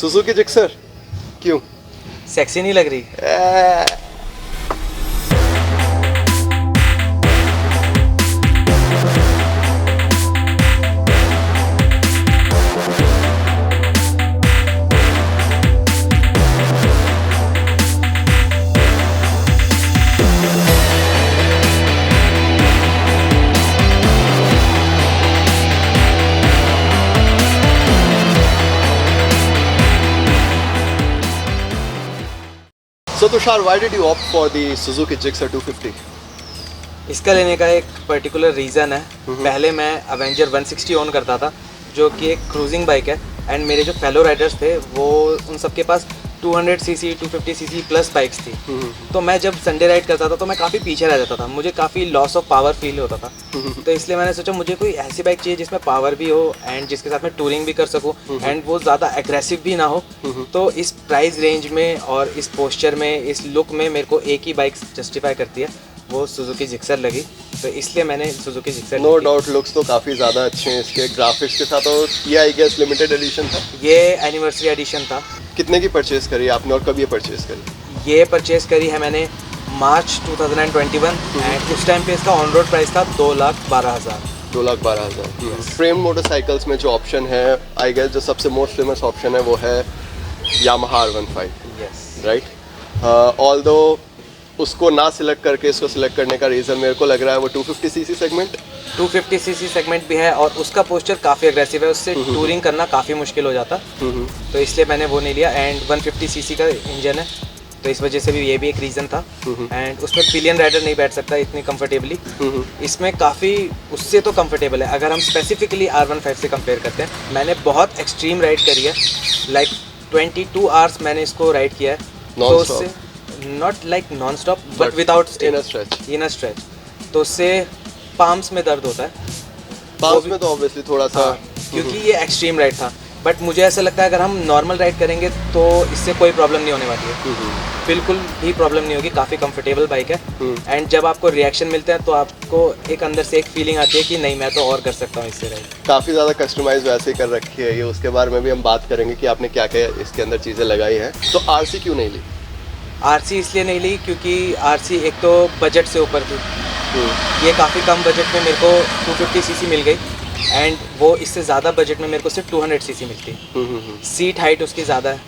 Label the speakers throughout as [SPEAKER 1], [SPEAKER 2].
[SPEAKER 1] Suzuki Gixxer क्यों?
[SPEAKER 2] Sexy नहीं लग रही?
[SPEAKER 1] So Tushar, why did you opt for the Suzuki Gixxer 250?
[SPEAKER 2] इसका लेने का एक पर्टिकुलर रीज़न है। पहले मैं अवेंजर 160 ओन करता था, जो कि एक क्रूजिंग बाइक है, एंड मेरे जो फेलो राइडर्स थे वो उन सब के पास 200 सीसी 250 सीसी प्लस बाइक्स थी। तो मैं जब संडे राइड करता था तो मैं काफ़ी पीछे रह जाता था, मुझे काफ़ी लॉस ऑफ पावर फील होता था। तो इसलिए मैंने सोचा मुझे कोई ऐसी बाइक चाहिए जिसमें पावर भी हो एंड जिसके साथ मैं टूरिंग भी कर सकूं एंड वो ज़्यादा एग्रेसिव भी ना हो। तो इस प्राइस रेंज में और इस पोस्चर में, इस लुक में मेरे को एक ही बाइक जस्टिफाई करती है, वो सुजुकी जिक्सर लगी। तो इसलिए मैंने Suzuki Gixxer
[SPEAKER 1] no doubt looks तो काफ़ी ज़्यादा अच्छे हैं इसके, ग्राफिक्स के साथ। और ये आई गेस लिमिटेड एडिशन था?
[SPEAKER 2] ये एनिवर्सरी एडिशन था।
[SPEAKER 1] कितने की परचेज करी आपने और कब ये परचेज करी?
[SPEAKER 2] ये परचेज करी है मैंने मार्च 2021 एंड उस टाइम पे इसका ऑन रोड प्राइस था 2,12,000।
[SPEAKER 1] 2,12,000। फ्रेम मोटरसाइकिल्स में जो ऑप्शन है, आई गेस जो सबसे मोस्ट फेमस ऑप्शन है वो है Yamaha R15,
[SPEAKER 2] yes
[SPEAKER 1] right? Although उसको ना सिलेक्ट करके इसको सिलेक्ट करने का रीज़न मेरे को लग रहा है वो 250 सीसी सेगमेंट।
[SPEAKER 2] 250 सीसी सेगमेंट भी है और उसका पोस्चर काफ़ी अग्रेसिव है, उससे टूरिंग करना काफ़ी मुश्किल हो जाता। तो इसलिए मैंने वो नहीं लिया। एंड 150 सीसी का इंजन है, तो इस वजह से भी ये भी एक रीज़न था। एंड उसमें पिलियन राइडर नहीं बैठ सकता इतनी कंफर्टेबली। इसमें काफ़ी उससे तो कंफर्टेबल है। अगर हम स्पेसिफिकली R15 से कंपेयर करते हैं, मैंने बहुत एक्सट्रीम राइड करी है, लाइक 22 आवर्स मैंने इसको राइड किया है। तो उससे not like non stop but without in a stretch. तो उससे पाम्स में दर्द होता है।
[SPEAKER 1] पाम्स में तो ऑब्वियसली थोड़ा सा,
[SPEAKER 2] क्योंकि ये एक्सट्रीम राइड था। बट मुझे ऐसा लगता है अगर हम नॉर्मल राइड करेंगे तो इससे कोई प्रॉब्लम नहीं होने वाली है, बिल्कुल भी प्रॉब्लम नहीं होगी। काफ़ी कंफर्टेबल बाइक है। एंड जब आपको रिएक्शन मिलते हैं तो आपको एक अंदर से एक फीलिंग आती है कि नहीं, मैं तो और कर सकता हूँ इससे राइड।
[SPEAKER 1] काफ़ी ज़्यादा कस्टमाइज वैसे ही कर रखी है ये, उसके बारे में भी हम बात करेंगे कि आपने क्या क्या इसके अंदर चीज़ें लगाई हैं। तो RC क्यों नहीं ली?
[SPEAKER 2] RC इसलिए नहीं ली क्योंकि RC एक तो बजट से ऊपर थी। ये काफ़ी कम बजट में मेरे को 250 सीसी मिल गई एंड वो इससे ज़्यादा बजट में मेरे को सिर्फ 200 सीसी मिलती। सीट हाइट उसकी ज़्यादा है,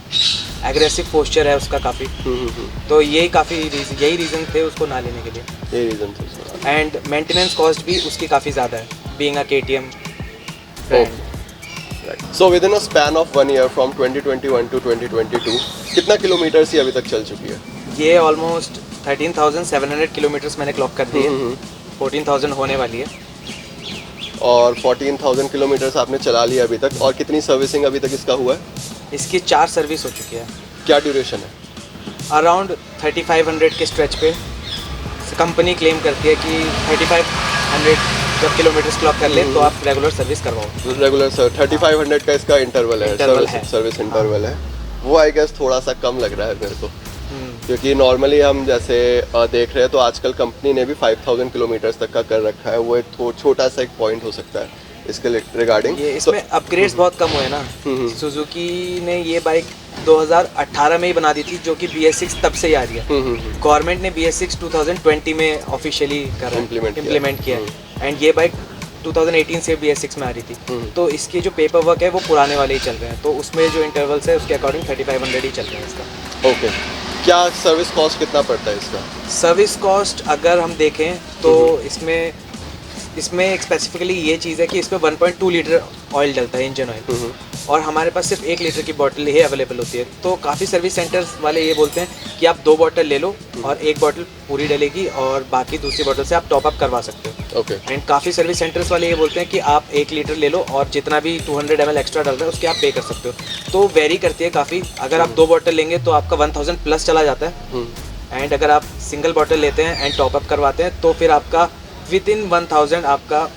[SPEAKER 2] एग्रेसिव पोस्चर है उसका काफ़ी। तो यही रीज़न थे उसको ना लेने के लिए।
[SPEAKER 1] यही रीज़न थे।
[SPEAKER 2] एंड मेंटेनेंस कॉस्ट भी उसकी काफ़ी ज़्यादा है, being a KTM।
[SPEAKER 1] So within a span of 1 year from 2021 to 2022 कितना किलोमीटर ही अभी तक चल चुकी है?
[SPEAKER 2] ये ऑलमोस्ट 13,700 किलोमीटर्स मैंने क्लॉक कर दिए। 14,000 होने वाली है।
[SPEAKER 1] और 14,000 किलोमीटर्स आपने चला लिया अभी तक। और कितनी सर्विसिंग अभी तक इसका हुआ है?
[SPEAKER 2] इसकी 4 सर्विस हो चुकी है।
[SPEAKER 1] क्या ड्यूरेशन है?
[SPEAKER 2] अराउंड 3,500 के स्ट्रेच पे कंपनी क्लेम करती है कि 3,500 जब किलोमीटर्स क्लॉक कर ले तो आप रेगुलर सर्विस करवाओ।
[SPEAKER 1] रेगुलर सर 3,500 का इसका इंटरवल है, सर्विस इंटरवल है। वो आई गेस थोड़ा सा कम लग रहा है मेरे को, क्योंकि नॉर्मली हम जैसे देख रहे हैं तो आजकल कंपनी ने भी 5,000 किलोमीटर्स तक का कर रखा है। वो एक छोटा सा एक पॉइंट हो सकता है इसके रिगार्डिंग।
[SPEAKER 2] ये इसमें अपग्रेड्स बहुत कम हुए ना। सुजुकी ने ये बाइक 2018 में ही बना दी थी, जो कि BS6 तब से ही आ रही है। गवर्नमेंट ने BS6 2020 में ऑफिशियली इम्प्लीमेंट किया है एंड ये बाइक 2018 से BS6 में आ रही थी। तो इसके जो पेपर वर्क है वो पुराने वाले ही चल रहे हैं, तो उसमें जो इंटरवल्स है उसके अकॉर्डिंग 3,500 ही चल रहे हैं इसका।
[SPEAKER 1] ओके, क्या सर्विस कॉस्ट कितना पड़ता है इसका?
[SPEAKER 2] सर्विस कॉस्ट अगर हम देखें तो इसमें एक स्पेसिफिकली ये चीज़ है कि इसमें 1.2 लीटर ऑयल डलता है, इंजन ऑयल, और हमारे पास सिर्फ 1 लीटर की बॉटल ही अवेलेबल होती है। तो काफ़ी सर्विस सेंटर्स वाले ये बोलते हैं कि आप 2 बॉटल ले लो और 1 बॉटल पूरी डलेगी और बाकी दूसरी बॉटल से आप टॉपअप करवा सकते हो।
[SPEAKER 1] ओके।
[SPEAKER 2] एंड काफ़ी सर्विस सेंटर्स वाले ये बोलते हैं कि आप 1 लीटर ले लो और जितना भी 200 ml एक्स्ट्रा डल रहा है उसके आप पे कर सकते हो। तो वेरी करती है काफ़ी। अगर आप 2 बॉटल लेंगे तो आपका 1,000 प्लस चला जाता है। एंड अगर आप सिंगल बॉटल लेते हैं एंड टॉपअप करवाते हैं तो फिर आपका विद इन 1,000 आपका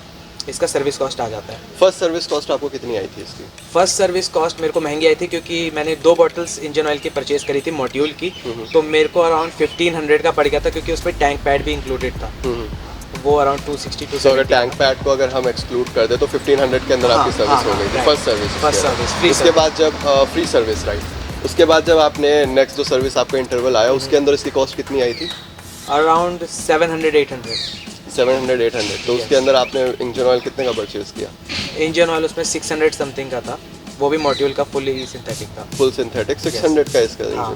[SPEAKER 2] इसका सर्विस कॉस्ट आ जाता है।
[SPEAKER 1] फर्स्ट सर्विस कॉस्ट आपको कितनी आई थी इसकी?
[SPEAKER 2] फर्स्ट सर्विस कॉस्ट मेरे को महंगी आई थी क्योंकि मैंने 2 बॉटल्स इंजन ऑयल की परचेज करी थी मॉड्यूल की। तो मेरे को अराउंड 1,500 का पड़ गया था क्योंकि उसमें टैंक पैड भी इंक्लूडेड था। वो अराउंड 260 टू
[SPEAKER 1] तो अगर टैंक पैड को अगर हम एक्सक्लूड कर दे तो 1500 के अंदर आपकी सर्विस हो गई थी, फर्स्ट सर्विस।
[SPEAKER 2] फ्री
[SPEAKER 1] उसके बाद जब फ्री सर्विस, राइट, उसके बाद जब आपने नेक्स्ट जो सर्विस आपका इंटरवल आया उसके अंदर इसकी कॉस्ट कितनी आई थी?
[SPEAKER 2] अराउंड 700-800।
[SPEAKER 1] 700-800। तो उसके अंदर आपने इंजन ऑयल कितने का परचेज किया?
[SPEAKER 2] इंजन ऑयल उसमें 600 समथिंग का था, वो भी मॉड्यूल का फुली सिंथेटिक था।
[SPEAKER 1] फुल सिंथेटिक 600 का इसका इंजन ऑयल,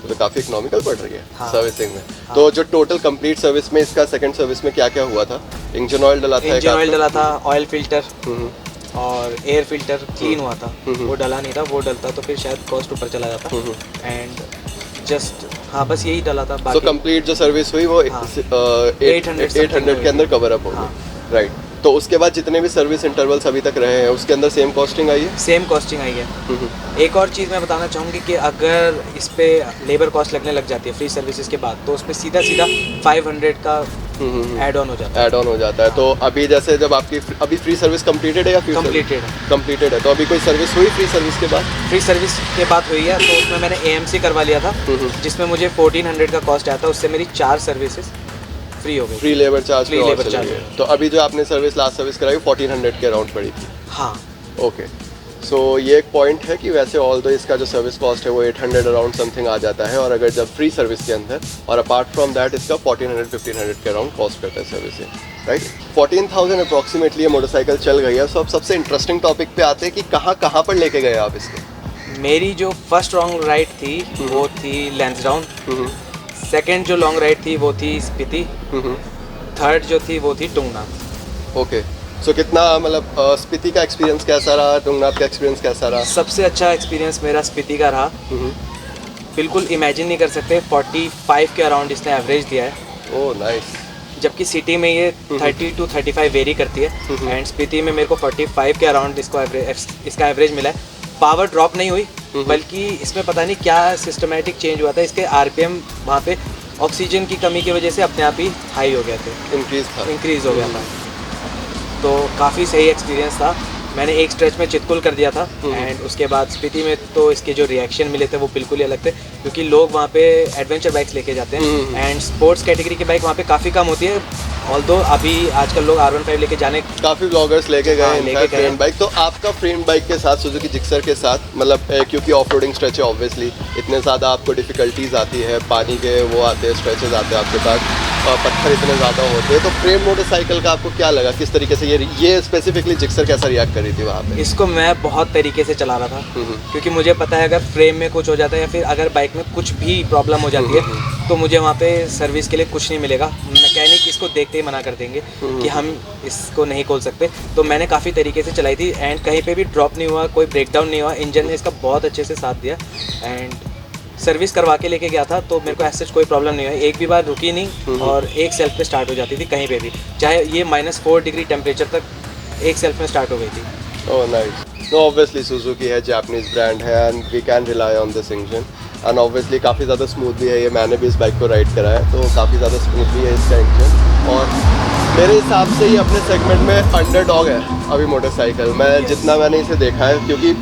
[SPEAKER 1] तो काफ़ी इकोनॉमिकल पड़ रही है सर्विसिंग में। तो जो टोटल कंप्लीट सर्विस में इसका सेकंड सर्विस में क्या क्या हुआ था? इंजन ऑयल डला था,
[SPEAKER 2] इंजन ऑयल डला था, ऑयल फिल्टर और एयर फिल्टर क्लीन हुआ था, वो डला नहीं था, वो डलता तो फिर शायद कॉस्ट ऊपर चला जाता। एंड जस्ट हाँ बस यही डला था।
[SPEAKER 1] तो कंप्लीट जो सर्विस हुई वो 800 के अंदर कवर अप हो गई, राइट। तो उसके बाद जितने भी सर्विस इंटरवल्स अभी तक रहे हैं उसके अंदर सेम कॉस्टिंग आई है? सेम
[SPEAKER 2] कॉस्टिंग आई है। एक और चीज़ मैं बताना चाहूँगी कि अगर इस पे लेबर कॉस्ट लगने लग जाती है फ्री सर्विसेज के बाद तो उसमें सीधा 500 का ऐड ऑन हो जाता है। तो अभी जैसे जब आपकी अभी फ्री सर्विस कंप्लीटेड है या फिर कंप्लीटेड है, तो अभी कोई सर्विस हुई फ्री सर्विस के बाद? फ्री सर्विस के बाद हुई है, तो उसमें मैंने AMC करवा लिया था जिसमें मुझे 1400 का कॉस्ट आया था, उससे मेरी 4 सर्विसेज फ्री हो गई।
[SPEAKER 1] Free labour charge. तो अभी जो आपने सर्विस लास्ट सर्विस कराई 1400 के अराउंड पड़ी थी?
[SPEAKER 2] हाँ।
[SPEAKER 1] ओके, सो ये एक पॉइंट है कि वैसे ऑल दो इसका जो सर्विस कॉस्ट है वो 800 अराउंड समथिंग आ जाता है, और अगर जब फ्री सर्विस के अंदर और अपार्ट फ्रॉम दैट इसका 1400-1500 के अराउंड कॉस्ट करता है सर्विसिंग, राइट। 14,000 अप्रॉक्सीमेटली ये मोटरसाइकिल चल गई है। सो अब सबसे इंटरेस्टिंग टॉपिक पे आते हैं कि कहाँ पर लेके गए आप इसको?
[SPEAKER 2] मेरी जो फर्स्ट लॉन्ग राइड थी वो थी लैंसडाउन, सेकेंड जो लॉन्ग राइड थी वो थी स्पीति, थर्ड जो थी वो थी टुंगनाथ।
[SPEAKER 1] ओके, सो कितना मतलब स्पीति का एक्सपीरियंस कैसा रहा, टुंगनाथ का एक्सपीरियंस कैसा रहा?
[SPEAKER 2] सबसे अच्छा एक्सपीरियंस मेरा स्पीति का रहा। बिल्कुल इमेजिन नहीं कर सकते, 45 के अराउंड इसने एवरेज दिया है।
[SPEAKER 1] Oh nice.
[SPEAKER 2] जबकि सिटी में ये 30 to 35 वेरी करती है, एंड स्पीति में मेरे को 45 के अराउंड इसका एवरेज मिला है। पावर ड्रॉप नहीं हुई, बल्कि इसमें पता नहीं क्या सिस्टमेटिक चेंज हुआ था, इसके RPM वहाँ पे ऑक्सीजन की कमी की वजह से अपने आप ही हाई हो गए थे, इंक्रीज हो गया था। तो काफ़ी सही एक्सपीरियंस था। मैंने एक स्ट्रेच में चितकुल कर दिया था, एंड उसके बाद स्पीति में तो इसके जो रिएक्शन मिले थे वो बिल्कुल ही अलग थे, क्योंकि लोग वहाँ पे एडवेंचर बाइक्स लेके जाते हैं एंड स्पोर्ट्स कैटेगरी की बाइक वहाँ पे काफ़ी कम होती है। ऑल्दो अभी आजकल लोग R15 लेके जाने
[SPEAKER 1] काफ़ी ब्लॉगर्स लेके गए फ्रेंड बाइक। तो आपका फ्रेंड बाइक के साथ सुजुकी जिक्सर के साथ मतलब क्योंकि ऑफ रोडिंग स्ट्रेच है ऑब्वियसली, इतने ज़्यादा आपको डिफ़िकल्टीज आती है, पानी के वो आते हैं स्ट्रेचेज आते हैं आपके पास, पत्थर इतने ज़्यादा होते हैं, तो फ्रेम मोटरसाइकिल का आपको क्या लगा, किस तरीके से ये स्पेसिफिकली जिक्सर कैसा रिएक्ट कर रही थी वहाँ पे?
[SPEAKER 2] इसको मैं बहुत तरीके से चला रहा था, क्योंकि मुझे पता है अगर फ्रेम में कुछ हो जाता है या फिर अगर बाइक में कुछ भी प्रॉब्लम हो जाती है तो मुझे वहाँ पे सर्विस के लिए कुछ नहीं मिलेगा। मैकेनिक इसको देखते ही मना कर देंगे कि हम इसको नहीं खोल सकते। तो मैंने काफ़ी तरीके से चलाई थी एंड कहीं पे भी ड्रॉप नहीं हुआ, कोई ब्रेकडाउन नहीं हुआ। इंजन ने इसका बहुत अच्छे से साथ दिया एंड सर्विस करवा के लेके गया था तो मेरे को ऐसे कोई प्रॉब्लम नहीं हुई, एक भी बार रुकी नहीं और एक सेल्फ पे स्टार्ट हो जाती थी कहीं पे भी, चाहे ये -4 डिग्री टेम्परेचर तक एक सेल्फ में स्टार्ट हो गई थी।
[SPEAKER 1] Oh nice. No obviously Suzuki है, जापानीज ब्रांड है and we can rely on this engine and obviously काफ़ी ज़्यादा स्मूथ भी है। ये मैंने भी इस बाइक को राइड करा है तो काफ़ी ज़्यादा स्मूथ भी है इसका इंजन, और मेरे हिसाब से ये अपने सेगमेंट में अंडरडॉग है अभी मोटरसाइकिल। मैं जितना मैंने इसे देखा है, क्योंकि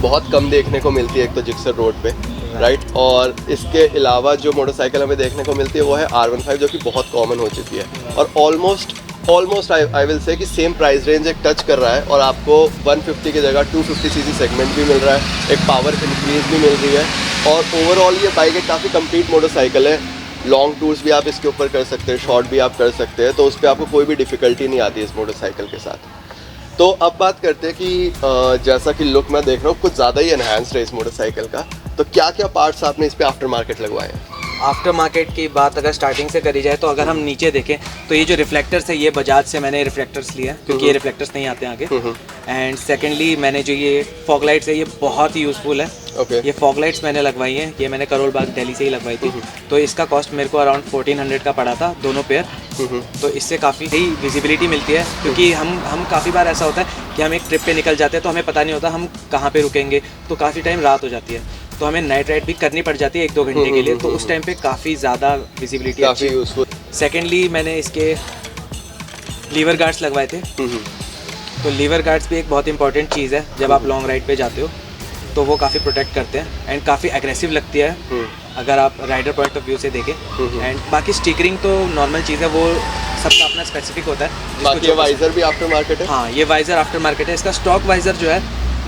[SPEAKER 1] बहुत कम देखने को मिलती है एक तो जिक्सर रोड पे, राइट, और इसके अलावा जो मोटरसाइकिल हमें देखने को मिलती है वो है R15 जो कि बहुत कॉमन हो चुकी है, और ऑलमोस्ट आई विल से कि सेम प्राइस रेंज एक टच कर रहा है, और आपको 150 की जगह 250 सीसी सेगमेंट भी मिल रहा है, एक पावर इंक्रीज भी मिल रही है, और ओवरऑल ये बाइक एक काफ़ी कंप्लीट मोटरसाइकिल है। लॉन्ग टूर्स भी आप इसके ऊपर कर सकते हैं, शॉर्ट भी आप कर सकते हैं, तो उस पर आपको कोई भी डिफ़िकल्टी नहीं आती इस मोटरसाइकिल के साथ। तो अब बात करते हैं कि जैसा कि लुक मैं देख रहा हूँ कुछ ज़्यादा ही एनहांस्ड है इस मोटरसाइकिल का, तो क्या क्या पार्ट्स आपने इस पर आफ्टर मार्केट लगवाए हैं?
[SPEAKER 2] आफ्टर मार्केट की बात अगर स्टार्टिंग से करी जाए तो अगर हम नीचे देखें तो ये जो रिफ्लेक्टर्स है ये बजाज से मैंने रिफ्लेक्टर्स लिए हैं, क्योंकि ये रिफ्लेक्टर्स नहीं आते हैं आगे। एंड सेकेंडली मैंने जो ये फॉग लाइट्स है ये बहुत ही यूज़फुल है। ये फॉग लाइट्स मैंने लगवाई हैं, ये मैंने करोल बाग दिल्ली से ही लगवाई थी, तो इसका कॉस्ट मेरे को अराउंड 1400 का पड़ा था दोनों पेयर। तो इससे काफ़ी सही विजिबिलिटी मिलती है, क्योंकि हम काफ़ी बार ऐसा होता है कि हम एक ट्रिप पे निकल जाते हैं तो हमें पता नहीं होता हम कहाँ पे रुकेंगे, तो काफ़ी टाइम रात हो जाती है, तो हमें नाइट राइड भी करनी पड़ जाती है 1-2 घंटे के लिए, तो उस टाइम पे काफ़ी ज़्यादा विजिबिलिटी
[SPEAKER 1] काफ़ी यूज़फुल।
[SPEAKER 2] सेकेंडली मैंने इसके लीवर गार्ड्स लगवाए थे, तो लीवर गार्ड्स भी एक बहुत इंपॉर्टेंट चीज़ है जब आप लॉन्ग राइड पे जाते हो, तो वो काफ़ी प्रोटेक्ट करते हैं एंड काफ़ी एग्रेसिव लगती है अगर आप राइडर पॉइंट ऑफ व्यू से देखें। एंड बाकी स्टिकरिंग तो नॉर्मल चीज़ है, वो सबका अपना स्पेसिफिक होता है जिसको
[SPEAKER 1] बाकी ये वाइजर भी आफ्टर मार्केट है।
[SPEAKER 2] हाँ, ये वाइजर आफ्टर मार्केट है। इसका स्टॉक वाइजर जो है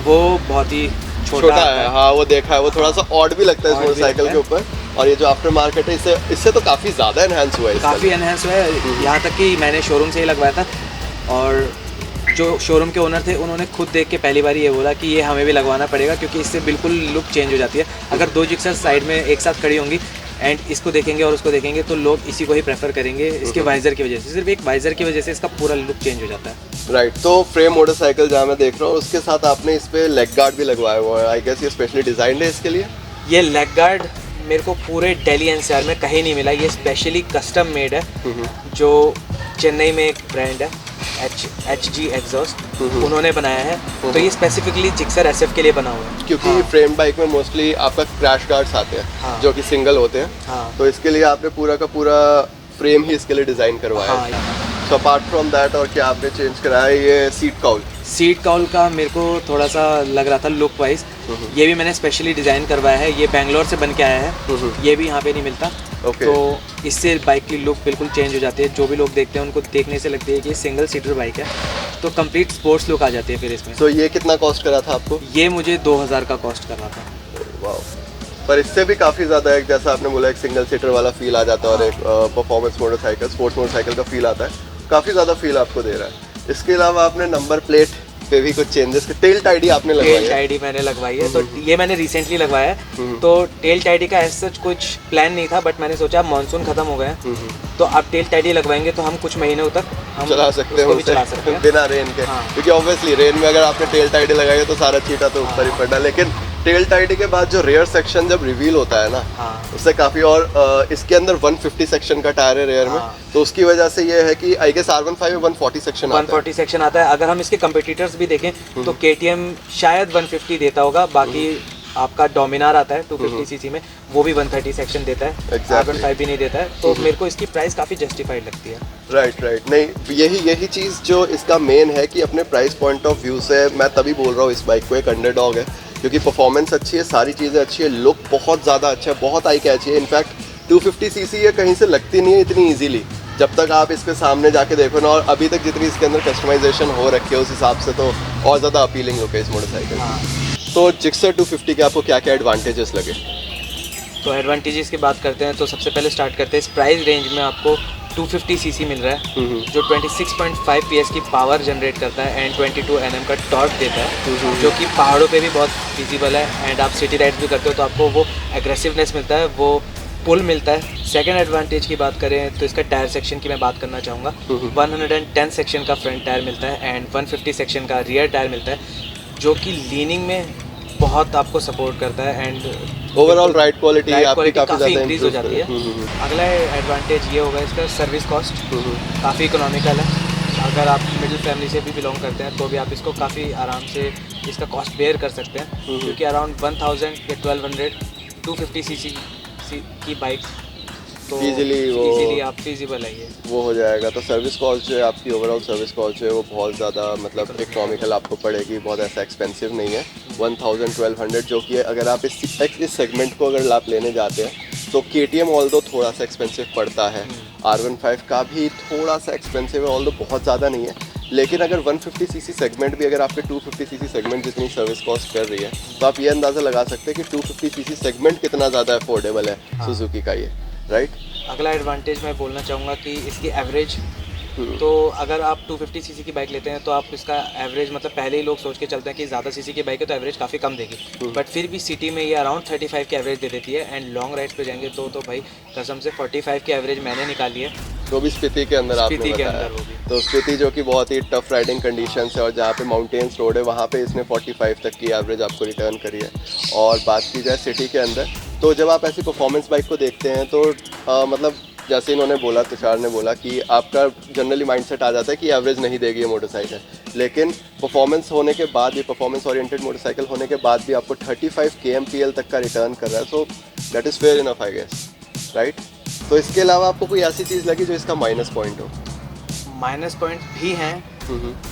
[SPEAKER 2] वो बहुत ही
[SPEAKER 1] छोटा है। हाँ, वो देखा है, वो थोड़ा सा ऑड भी लगता है इस मोटरसाइकिल के ऊपर। और ये जो आफ्टर मार्केट है इससे तो काफ़ी ज़्यादा एनहांस हुआ है,
[SPEAKER 2] काफ़ी एनहांस हुआ है। यहाँ तक कि मैंने शोरूम से ही लगवाया था और जो शोरूम के ओनर थे उन्होंने खुद देख के पहली बार ये बोला कि ये हमें भी लगवाना पड़ेगा, क्योंकि इससे बिल्कुल लुक चेंज हो जाती है। अगर दो जिक्सर साइड में एक साथ खड़ी होंगी एंड इसको देखेंगे और उसको देखेंगे तो लोग इसी को ही प्रेफर करेंगे इसके वाइजर की वजह से। सिर्फ एक वाइजर की वजह से इसका पूरा लुक चेंज हो जाता है।
[SPEAKER 1] राइट, तो फ्रेम मोटरसाइकिल जहाँ मैं देख रहा हूँ उसके साथ आपने इस पे लेग गार्ड भी लगवाया हुआ है। आई गेस ये स्पेशली डिजाइन्ड है इसके लिए।
[SPEAKER 2] ये लेग गार्ड मेरे को पूरे दिल्ली एनसीआर में कहीं नहीं मिला। ये स्पेशली कस्टम मेड है, जो चेन्नई में एक ब्रांड है HG एग्जॉस्ट, उन्होंने बनाया है। तो ये स्पेसिफिकली जिक्सर SF के लिए बना हुआ है,
[SPEAKER 1] क्योंकि फ्रेम बाइक में मोस्टली आपका क्रैश गार्ड्स आते हैं।
[SPEAKER 2] हाँ।
[SPEAKER 1] जो कि सिंगल होते हैं।
[SPEAKER 2] हाँ।
[SPEAKER 1] तो इसके लिए आपने पूरा का पूरा फ्रेम ही इसके लिए डिजाइन करवाया है।
[SPEAKER 2] हाँ।
[SPEAKER 1] सो अपार्ट फ्रॉम दैट और क्या आपने चेंज कराया है? ये सीट काउल
[SPEAKER 2] का मेरे को थोड़ा सा लग रहा था लुक वाइज। ये भी मैंने स्पेशली डिज़ाइन करवाया है। ये बेंगलोर से बन के आया है, ये भी यहाँ पे नहीं मिलता।
[SPEAKER 1] Okay.
[SPEAKER 2] तो इससे बाइक की लुक बिल्कुल चेंज हो जाती है। जो भी लोग देखते हैं उनको देखने से लगती है कि ये सिंगल सीटर बाइक है, तो कंप्लीट स्पोर्ट्स लुक आ जाती है फिर इसमें।
[SPEAKER 1] तो ये कितना कॉस्ट करा था आपको?
[SPEAKER 2] ये मुझे 2000 का कॉस्ट कर रहा था।
[SPEAKER 1] वाओ, पर इससे भी काफ़ी ज़्यादा है, जैसा आपने बोला एक सिंगल सीटर वाला फील आ जाता है और एक परफॉर्मेंस मोटरसाइकिल, स्पोर्ट्स मोटरसाइकिल का फील आता है। काफ़ी ज़्यादा फील आपको दे रहा है। इसके अलावा आपने नंबर प्लेट पे भी कुछ चेंजेस, टेल टाइडी आपने लगवाई है?
[SPEAKER 2] टेल टाइडी मैंने लगवाई है। तो ये मैंने रिसेंटली लगवाया है। तो टेल टाइडी का ऐसा कुछ प्लान नहीं था, बट मैंने सोचा मानसून खत्म हो गए तो अब टेल टाइडी लगवाएंगे तो हम कुछ महीनों तक हम
[SPEAKER 1] चला सकते हैं,
[SPEAKER 2] चला सकते हैं
[SPEAKER 1] बिना रेन के।
[SPEAKER 2] हाँ।
[SPEAKER 1] क्योंकि ऑब्वियसली रेन में अगर आपने टेल टाइडी लगाई तो सारा चीटा तो ऊपर ही पड़ना। लेकिन टेल टाइडी के बाद जो रेयर सेक्शन जब रिवील होता है ना, उससे काफ़ी, और इसके अंदर 150 सेक्शन का टायर है रेयर में, तो उसकी वजह से ये है कि आई गेस R15 में 140 सेक्शन आता है।
[SPEAKER 2] 140 सेक्शन आता है। अगर हम इसके कंपटीटर्स भी देखें तो KTM शायद 150 देता होगा, बाकी आपका डोमिनार आता है 250 सीसी में, वो भी 130 सेक्शन देता है। R15 भी नहीं देता है। तो मेरे को इसकी प्राइस काफ़ी जस्टिफाइड लगती है।
[SPEAKER 1] राइट, नहीं यही चीज़ जो इसका मेन है कि अपने प्राइस पॉइंट ऑफ व्यू से मैं तभी बोल रहा हूँ इस बाइक को एक अंडरडॉग है, क्योंकि परफॉर्मेंस अच्छी है, सारी चीज़ें अच्छी है, लुक बहुत ज़्यादा अच्छा है, बहुत आई कैची है। इनफैक्ट 250 सीसी ये कहीं से लगती नहीं है इतनी ईजीली, जब तक आप इसके सामने जाके देखो ना। और अभी तक जितनी इसके अंदर कस्टमाइजेशन हो रखी है उस हिसाब से तो और ज़्यादा अपीलिंग लुक है इस मोटरसाइकिल। तो जिक्सर 250 के आपको क्या क्या एडवांटेजेस लगे?
[SPEAKER 2] तो एडवांटेजेस की बात करते हैं तो सबसे पहले स्टार्ट करते हैं इस प्राइस रेंज में आपको 250 सीसी मिल रहा है, जो 26.5 PS की पावर जनरेट करता है एंड 22 Nm का टॉर्क देता है, जो कि पहाड़ों पे भी बहुत फिजिबल है। एंड आप सिटी राइड्स भी करते हो तो आपको वो एग्रेसिवनेस मिलता है, वो पुल मिलता है। सेकंड एडवांटेज की बात करें तो इसका टायर सेक्शन की मैं बात करना चाहूँगा। 110 सेक्शन का फ्रंट टायर मिलता है एंड 150 सेक्शन का रियर टायर मिलता है, जो कि लीनिंग में बहुत आपको सपोर्ट करता है एंड
[SPEAKER 1] ओवरऑल राइड क्वालिटी आपकी
[SPEAKER 2] काफ़ी इंक्रीज हो जाती है। अगला एडवांटेज ये होगा इसका सर्विस कॉस्ट काफ़ी इकोनॉमिकल है। अगर आप मिडिल फैमिली से भी बिलोंग करते हैं तो भी आप इसको काफ़ी आराम से इसका कॉस्ट बेयर कर सकते हैं, क्योंकि अराउंड 1000 या 1200 250 सीसी की बाइक तो इजीली आप फिजिबल है ये
[SPEAKER 1] वो हो जाएगा। तो सर्विस कॉस्ट जो है आपकी, ओवरऑल सर्विस कॉस्ट जो है वो बहुत ज़्यादा मतलब इकोनॉमिकल आपको पड़ेगी, बहुत ऐसा एक्सपेंसिव नहीं है। 1000-1200 जो कि अगर आप इस सेगमेंट को अगर आप लेने जाते हैं तो KTM ऑल्दो थोड़ा सा एक्सपेंसिव पड़ता है, R15 का भी थोड़ा सा एक्सपेंसिव है, ऑल्दो बहुत ज़्यादा नहीं है। लेकिन अगर 150 सीसी सेगमेंट भी अगर आपके 250 सीसी सेगमेंट जितनी सर्विस कॉस्ट कर रही है तो आप ये अंदाज़ा लगा सकते हैं कि 250 सीसी सेगमेंट कितना ज़्यादा अफोर्डेबल है सुजुकी का ये, राइट।
[SPEAKER 2] अगला एडवांटेज मैं बोलना चाहूँगा कि इसकी एवरेज, तो अगर आप 250 सीसी की बाइक लेते हैं तो आप इसका एवरेज, मतलब पहले ही लोग सोच के चलते हैं कि ज़्यादा सीसी की बाइक है तो एवरेज काफ़ी कम देगी, बट फिर भी सिटी में ये अराउंड 35 की एवरेज दे देती है। एंड लॉन्ग राइड्स पे जाएंगे तो भाई कसम से 45 की एवरेज मैंने निकाली है,
[SPEAKER 1] तो भी स्पीति के अंदर आपने बताया। तो स्पीति जो कि बहुत ही टफ राइडिंग कंडीशन है और जहाँ पे माउंटेन्स रोड है वहाँ पे इसने 45 तक की एवरेज आपको रिटर्न करी है। और बात की जाए सिटी के अंदर, तो जब आप ऐसी परफॉर्मेंस बाइक को देखते हैं तो मतलब जैसे इन्होंने बोला, तुषार ने बोला कि आपका जनरली माइंडसेट आ जाता है कि एवरेज नहीं देगी ये मोटरसाइकिल, लेकिन परफॉर्मेंस होने के बाद, ये परफॉर्मेंस ओरिएंटेड मोटरसाइकिल होने के बाद भी आपको 35 kmpl तक का रिटर्न कर रहा है। So that is fair enough I guess, right. तो इसके अलावा आपको कोई ऐसी चीज़ लगी जो इसका माइनस पॉइंट हो?
[SPEAKER 2] माइनस पॉइंट भी हैं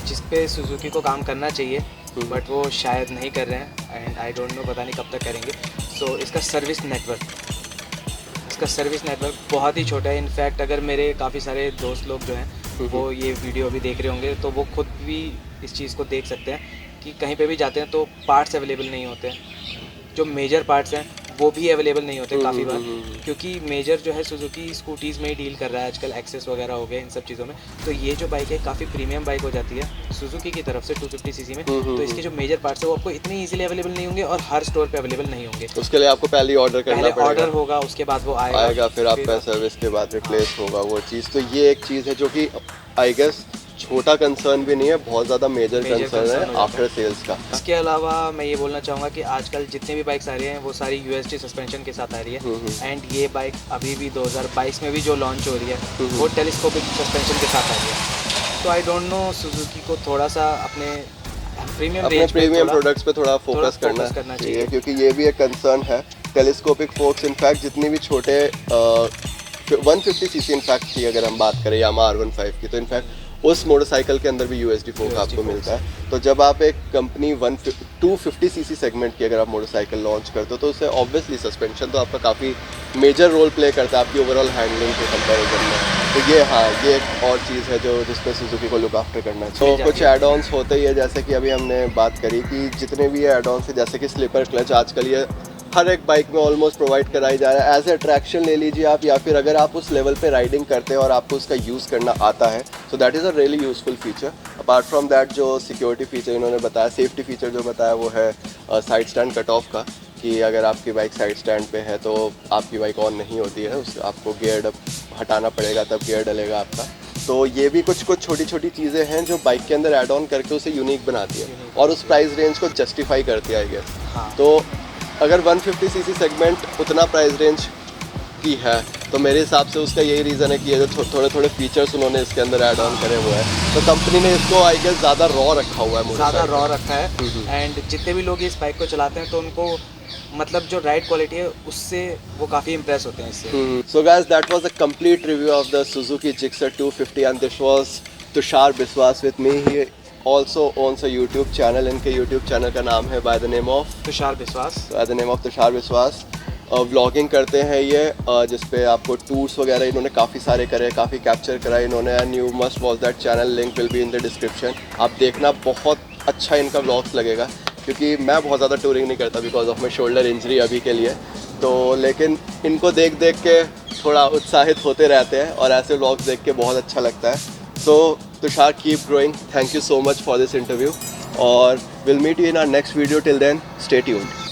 [SPEAKER 2] जिस पे सुजुकी को काम करना चाहिए, बट वो शायद नहीं कर रहे हैं एंड आई डोंट नो, पता नहीं कब तक करेंगे। सो इसका सर्विस नेटवर्क बहुत ही छोटा है। इनफैक्ट अगर मेरे काफ़ी सारे दोस्त लोग जो हैं वो ये वीडियो अभी देख रहे होंगे, तो वो खुद भी इस चीज़ को देख सकते हैं कि कहीं पे भी जाते हैं तो पार्ट्स अवेलेबल नहीं होते हैं, जो मेजर पार्ट्स हैं वो भी अवेलेबल नहीं होते काफ़ी बार, क्योंकि मेजर जो है सुजुकी स्कूटीज़ में ही डील कर रहा है आजकल, एक्सेस वगैरह हो गए इन सब चीज़ों में। तो ये जो बाइक है काफ़ी प्रीमियम बाइक हो जाती है सुजुकी की तरफ से 250 सीसी में, तो इसके जो मेजर पार्ट्स है वो आपको इतनी इजीली अवेलेबल नहीं होंगे और हर स्टोर पे अवेलेबल नहीं होंगे।
[SPEAKER 1] उसके लिए आपको पहले ऑर्डर करना
[SPEAKER 2] पहले
[SPEAKER 1] पड़ेगा,
[SPEAKER 2] ऑर्डर होगा, उसके बाद वो
[SPEAKER 1] आएगा फिर आपका सर्विस के बाद रिप्लेस होगा वो चीज़। तो ये एक चीज़ है जो कि आई गेस छोटा कंसर्न भी नहीं है, बहुत ज़्यादा मेजर कंसर्न है आफ्टर सेल्स का।
[SPEAKER 2] इसके अलावा मैं ये बोलना चाहूँगा कि आजकल जितने भी बाइक्स आ रही हैं वो सारी USD सस्पेंशन के साथ आ रही है, एंड ये बाइक अभी भी 2022 में भी जो लॉन्च हो रही है वो टेलीस्कोपिक सस्पेंशन के साथ आ रही है। तो आई डोंट नो सुजुकी को थोड़ा सा अपने प्रीमियम
[SPEAKER 1] प्रोडक्ट्स पे थोड़ा फोकस करना चाहिए, क्योंकि ये भी एक कंसर्न है। टेलीस्कोपिक फोक्स इनफैक्ट जितनी भी छोटे 150 सीसी इनफैक्ट की अगर हम बात करें यामा R15 की, तो इनफैक्ट उस मोटरसाइकिल के अंदर भी USD फोक आपको मिलता है। तो जब आप एक कंपनी 250 सीसी सेगमेंट की अगर आप मोटरसाइकिल लॉन्च करते हो तो उससे ऑब्वियसली सस्पेंशन तो आपका काफ़ी मेजर रोल प्ले करता है आपकी ओवरऑल हैंडलिंग के कंपैरिजन में। तो ये ये एक और चीज़ है जो जिस पे सुजुकी को लुक आफ्टर करना है। तो कुछ एड ऑन्स होते ही है, जैसे कि अभी हमने बात करी कि जितने भी एड ऑन्स है, जैसे कि स्लीपर क्लच आजकल ये हर एक बाइक में ऑलमोस्ट प्रोवाइड कराई जा रहा है एज ए अट्रैक्शन ले लीजिए आप, या फिर अगर आप उस लेवल पे राइडिंग करते हैं और आपको उसका यूज़ करना आता है, so that is a really useful feature. Apart from that जो सिक्योरिटी फीचर इन्होंने बताया, सेफ्टी फीचर जो बताया वो है साइड स्टैंड कट ऑफ का, कि अगर आपकी बाइक साइड स्टैंड पे है तो आपकी बाइक ऑन नहीं होती है, उस आपको गियर हटाना पड़ेगा तब गियर डलेगा आपका। तो ये भी कुछ छोटी छोटी चीज़ें हैं जो बाइक के अंदर ऐड ऑन करके उसे यूनिक बनाती है और उस प्राइस रेंज को जस्टिफाई करती है आई गेस। तो अगर 150 सीसी सेगमेंट उतना प्राइस रेंज की है तो मेरे हिसाब से उसका यही रीज़न है कि ये जो थोड़े फीचर्स उन्होंने इसके अंदर ऐड ऑन करे हुए हैं, तो कंपनी ने इसको आई गेस ज़्यादा रॉ रखा हुआ है,
[SPEAKER 2] ज़्यादा रॉ रखा है। एंड जितने भी लोग इस बाइक को चलाते हैं तो उनको मतलब जो राइड क्वालिटी है उससे वो काफ़ी इंप्रेस होते हैं इससे।
[SPEAKER 1] So guys that was a complete review of the Suzuki Gixxer 250 and this was Tushar Biswas with me. He also owns a YouTube channel. इनके YouTube चैनल का नाम है by the name of
[SPEAKER 2] Tushar Biswas.
[SPEAKER 1] Tushar Biswas. Vlogging करते हैं ये, जिसपे आपको tours वगैरह इन्होंने काफ़ी सारे करे, काफ़ी कैप्चर करा इन्होंने, and you must watch that channel, link will be in the description. आप देखना, बहुत अच्छा इनका व्लॉग्स लगेगा, क्योंकि मैं बहुत ज़्यादा टूरिंग नहीं करता because of my shoulder injury अभी के लिए, तो लेकिन इनको देख के थोड़ा उत्साहित होते रहते हैं और ऐसे व्लॉग्स देख के बहुत अच्छा लगता है। So Tushar, keep growing. Thank you so much for this interview. Or we'll meet you in our next video. Till then, stay tuned.